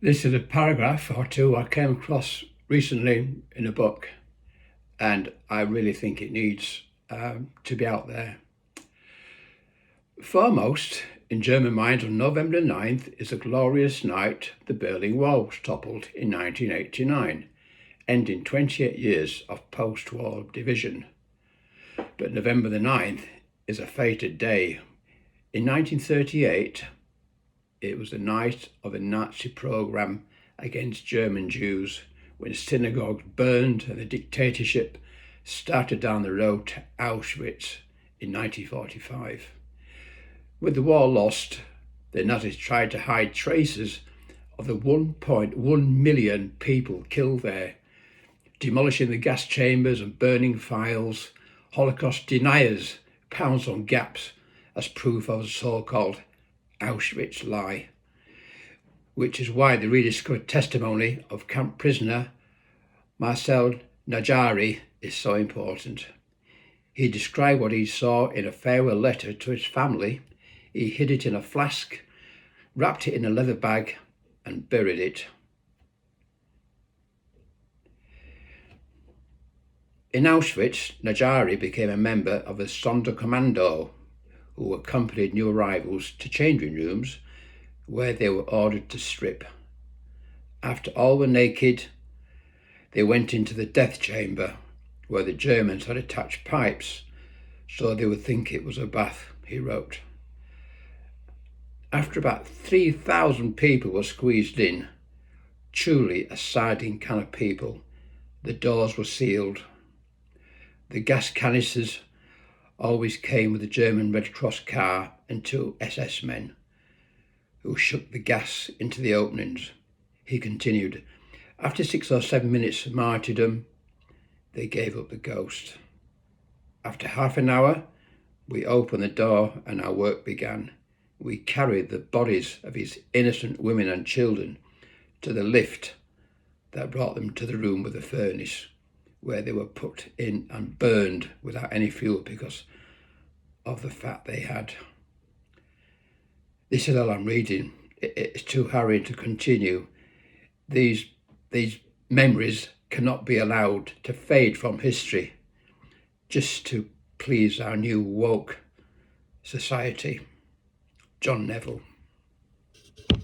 This is a paragraph or two I came across recently in a book, and I really think it needs to be out there. Foremost in German minds on November 9th is the glorious night the Berlin Wall was toppled in 1989, ending 28 years of post-war division. But November the 9th is a fated day. In 1938, it was the night of the Nazi program against German Jews, when synagogues burned and the dictatorship started down the road to Auschwitz in 1945. With the war lost, the Nazis tried to hide traces of the 1.1 million people killed there, demolishing the gas chambers and burning files. Holocaust deniers pounced on gaps as proof of the so-called Auschwitz lie, which is why the rediscovered testimony of camp prisoner Marcel Najari is so important. He described what he saw in a farewell letter to his family. He hid it in a flask, wrapped it in a leather bag, and buried it. In Auschwitz, Najari became a member of the Sonderkommando, who accompanied new arrivals to changing rooms where they were ordered to strip. After all were naked, they went into the death chamber where the Germans had attached pipes so they would think it was a bath, he wrote. After about 3,000 people were squeezed in, truly a sardine can of people, the doors were sealed. The gas canisters always came with a German Red Cross car and 2 SS men who shook the gas into the openings. He continued, after 6 or 7 minutes of martyrdom, they gave up the ghost. After half an hour, we opened the door and our work began. We carried the bodies of his innocent women and children to the lift that brought them to the room with the furnace, where they were put in and burned without any fuel because of the fat they had. This is all I'm reading. It's too harrowing to continue. These memories cannot be allowed to fade from history just to please our new woke society. Jon Neville.